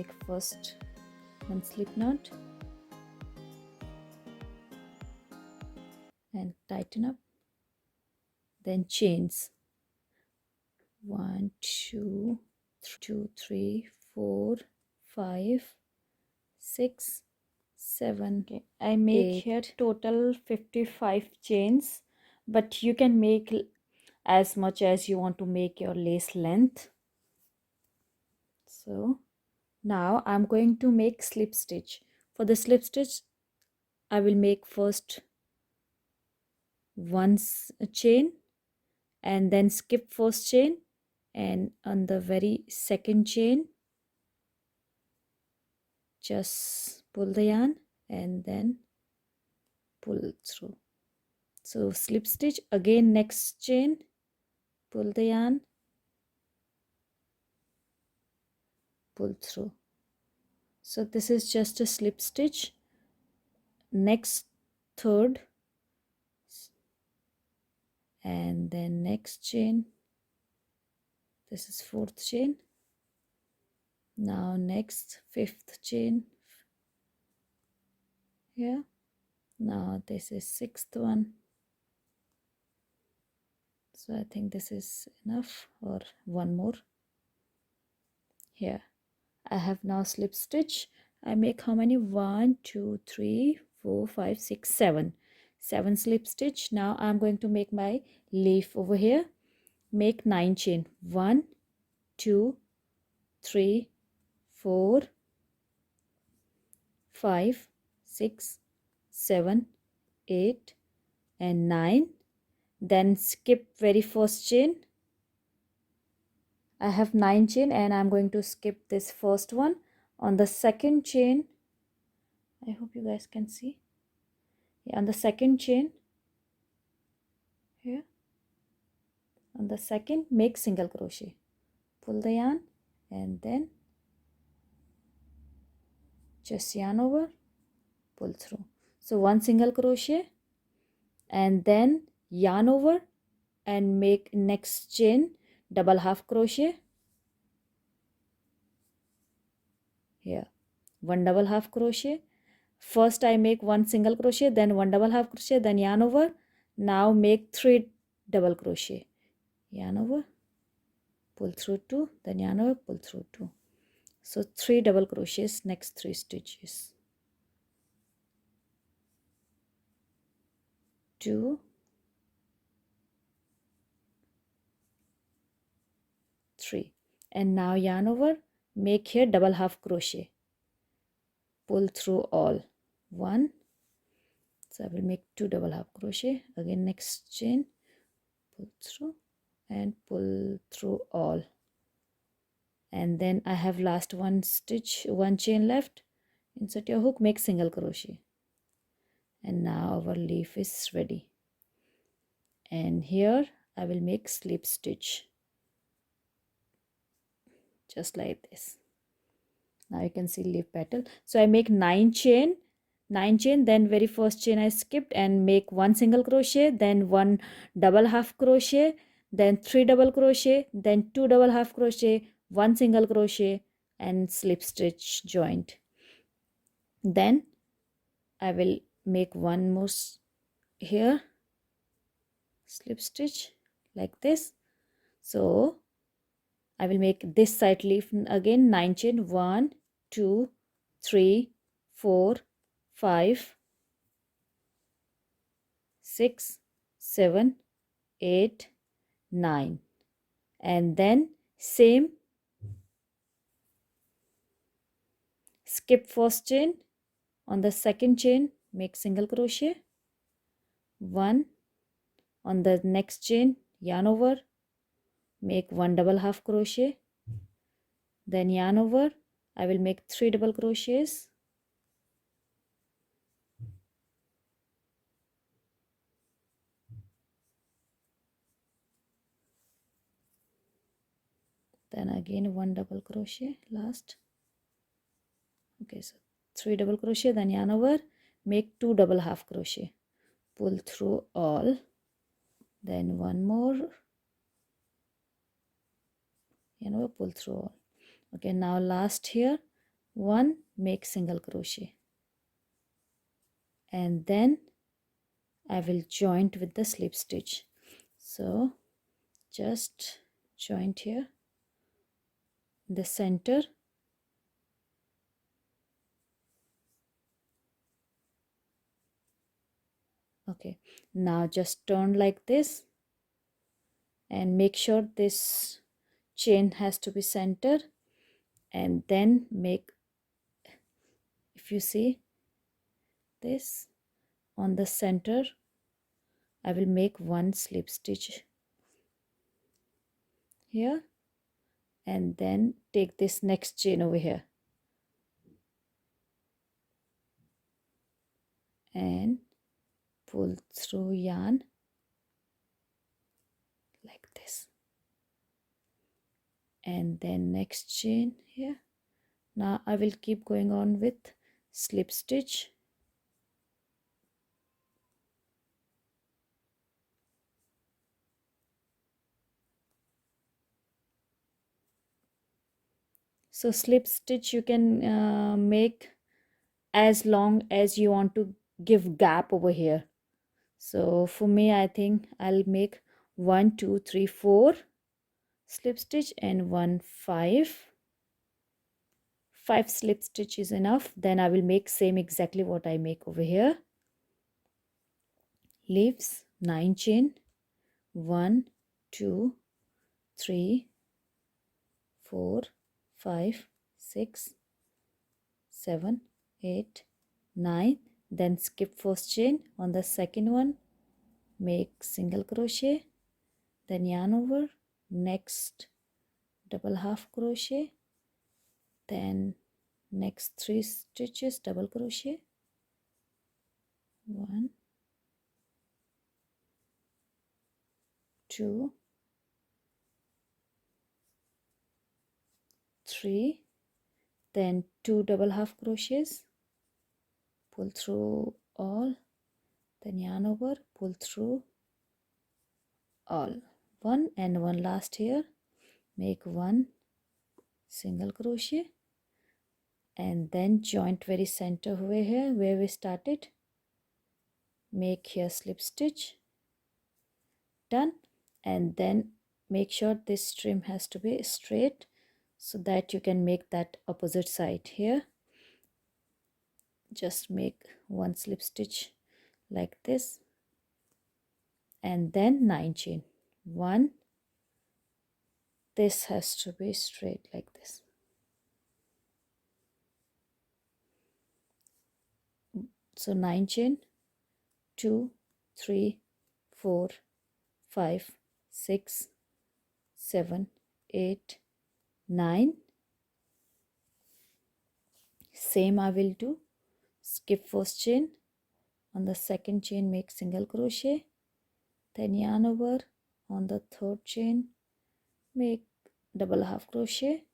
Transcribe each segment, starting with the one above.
make first one slip knot and tighten up, then chains 1 2 3 4 5 6 7. Okay, I make 8. Here total 55 chains, but you can make as much as you want to make your lace length. So now I'm going to make slip stitch. For the slip stitch, I will make first one chain and then skip first chain, and on the very second chain just pull the yarn and then pull through. So slip stitch, again next chain, pull the yarn, pull through. So this is just a slip stitch. Next third, and then next chain, this is fourth chain. Now next fifth chain here. Now this is sixth one. So I think this is enough, or one more. Here I have now slip stitch. I make how many? 1 2 3 4 5 6 7 7 slip stitch. Now I'm going to make my leaf over here. Make 9 chain. 1 2 3 4 5 6 7 8 and 9. Then skip very first chain. I have 9 chain and I'm going to skip this first one. On the second chain, I hope you guys can see. Yeah, on the second chain here, on the second, make single crochet, pull the yarn and then just yarn over, pull through. So one single crochet and then yarn over and make next chain double half crochet. Here one double half crochet. First I make one single crochet, then one double half crochet, then yarn over. Now make 3 double crochet, yarn over, pull through 2, then yarn over, pull through 2. So 3 double crochets next 3 stitches. 2, 3, and now yarn over, make here double half crochet, pull through all 1. So I will make 2 double half crochet, again next chain, pull through and pull through all, and then I have last one stitch, one chain left. Insert your hook, make single crochet, and now our leaf is ready. And here I will make slip stitch just like this. Now you can see leaf petal. So I make 9 chain, then very first chain I skipped and make one single crochet, then one double half crochet, then 3 double crochet, then 2 double half crochet, one single crochet and slip stitch joint. Then I will make one more here, slip stitch like this. So I will make this side leaf again 9 chain, 1 2 3 4 5 6 7 8 9, and then same, skip first chain, on the second chain make single crochet, 1, on the next chain yarn over, make one double half crochet, then yarn over. I will make 3 double crochets, then again one double crochet last. Okay, so 3 double crochet, then yarn over, make 2 double half crochet, pull through all, then one more, yarn over, pull through all. Okay, now last here 1, make single crochet, and then I will joint with the slip stitch. So just joint here in the center. Okay, now just turn like this and make sure this chain has to be center, and then make, if you see this on the center, I will make 1 slip stitch here, and then take this next chain over here and pull through yarn like this, and then next chain here. Now I will keep going on with slip stitch. So slip stitch you can make as long as you want to give gap over here. So for me, I think I'll make 1 2 3 4 slip stitch and 1 5 slip stitch is enough. Then I will make same exactly what I make over here. Leaves 9 chain, 1 2 3 4 5 6 7 8 9. Then skip first chain. On the second one, make single crochet, then yarn over, next double half crochet, then next 3 stitches double crochet, 1 2 3, then 2 double half crochets, pull through all, then yarn over, pull through all, 1 and 1 last here, make 1 single crochet, and then joint very center over here where we started, make here slip stitch, done. And then make sure this trim has to be straight so that you can make that opposite side here. Just make 1 slip stitch like this, and then 9 chain, 1, this has to be straight like this. So 9 chain, 2 3 4 5 6 7 8 9. Same I will do. Skip first chain, on the second chain make single crochet, then yarn over, on the third chain make double half crochet,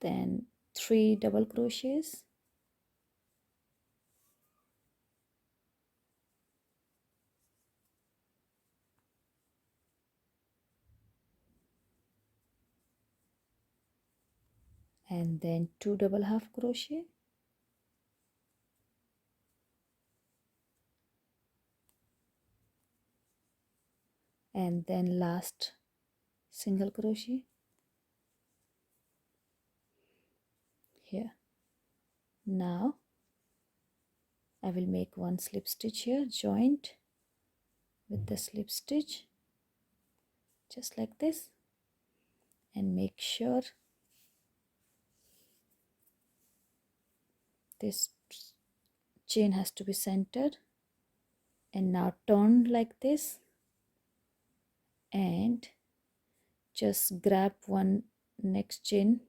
then 3 double crochets, and then 2 double half crochet, and then last single crochet here. Now I will make 1 slip stitch here, joint with the slip stitch just like this, and make sure this chain has to be centered, and now turn like this and just grab 1 next chain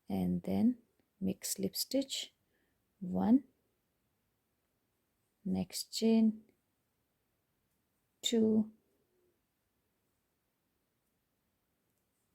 and then make slip stitch, 1, next chain, 2,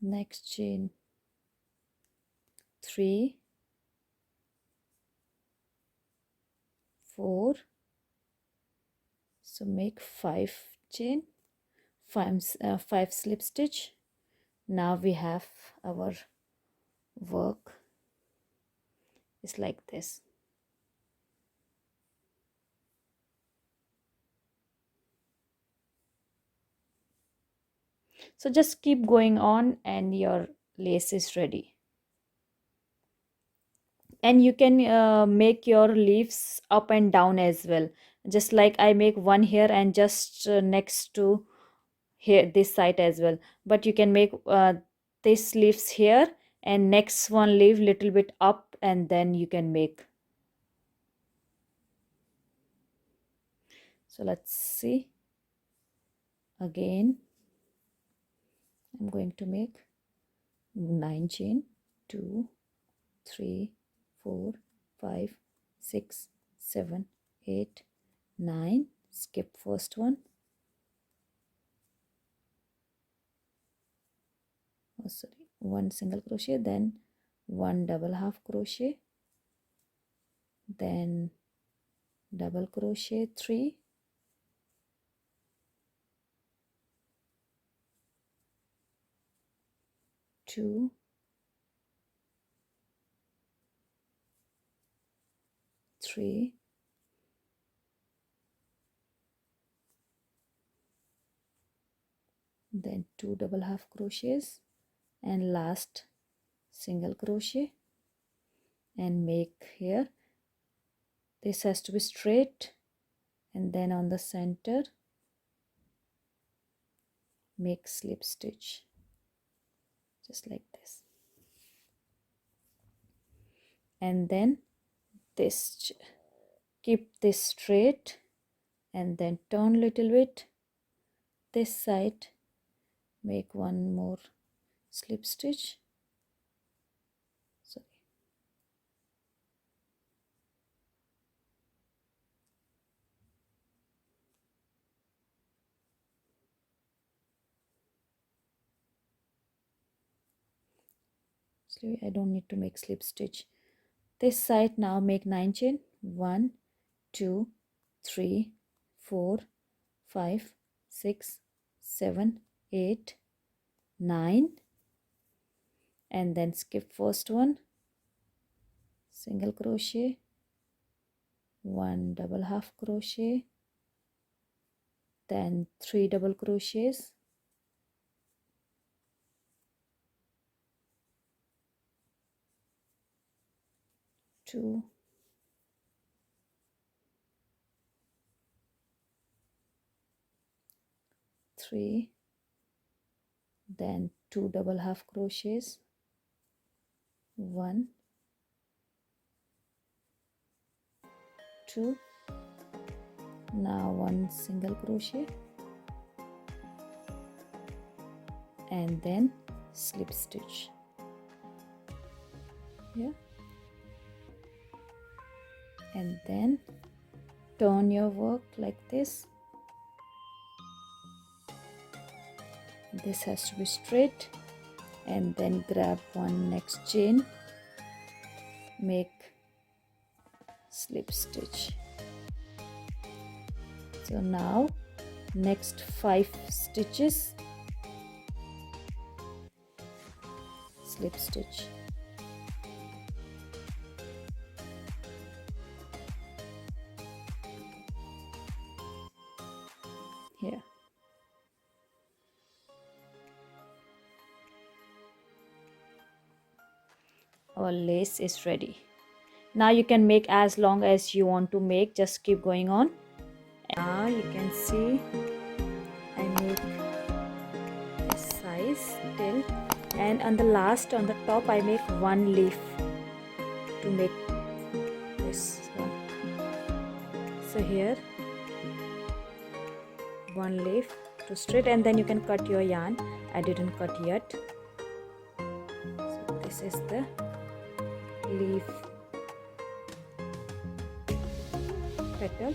next chain, 3 4, so make 5 chain, 5 slip stitch. Now we have our work is like this. So just keep going on and your lace is ready. And you can make your leaves up and down as well, just like I make one here and just next to here this side as well, but you can make this leaves here and next one leaf little bit up, and then you can make. So let's see again. I'm going to make 9 chain, 2 3 4 5 6 7 8 9, skip first one. Oh sorry, 1 single crochet, then 1 double half crochet, then double crochet 3, 2, 3, then 2 double half crochets, and last single crochet, and make here. This has to be straight, and then on the center make slip stitch just like this, and then this, keep this straight and then turn little bit this side, make one more slip stitch. Sorry, I don't need to make slip stitch this side. Now make 9 chain, 1 2 3 4 5 6 7 8 9, and then skip first one, single crochet, 1 double half crochet, then 3 double crochets, 2, 3, then 2 double half crochets, 1, 2, now 1 single crochet, and then slip stitch here, and then turn your work like this. This has to be straight, and then grab one next chain, make slip stitch. So now next 5 stitches, slip stitch. Here. Our lace is ready. Now you can make as long as you want to make, just keep going on. Now you can see I make this size till, and on the last, on the top, I make 1 leaf to make this one. So here 1 leaf to straight, and then you can cut your yarn. I didn't cut yet. So this is the leaf petal.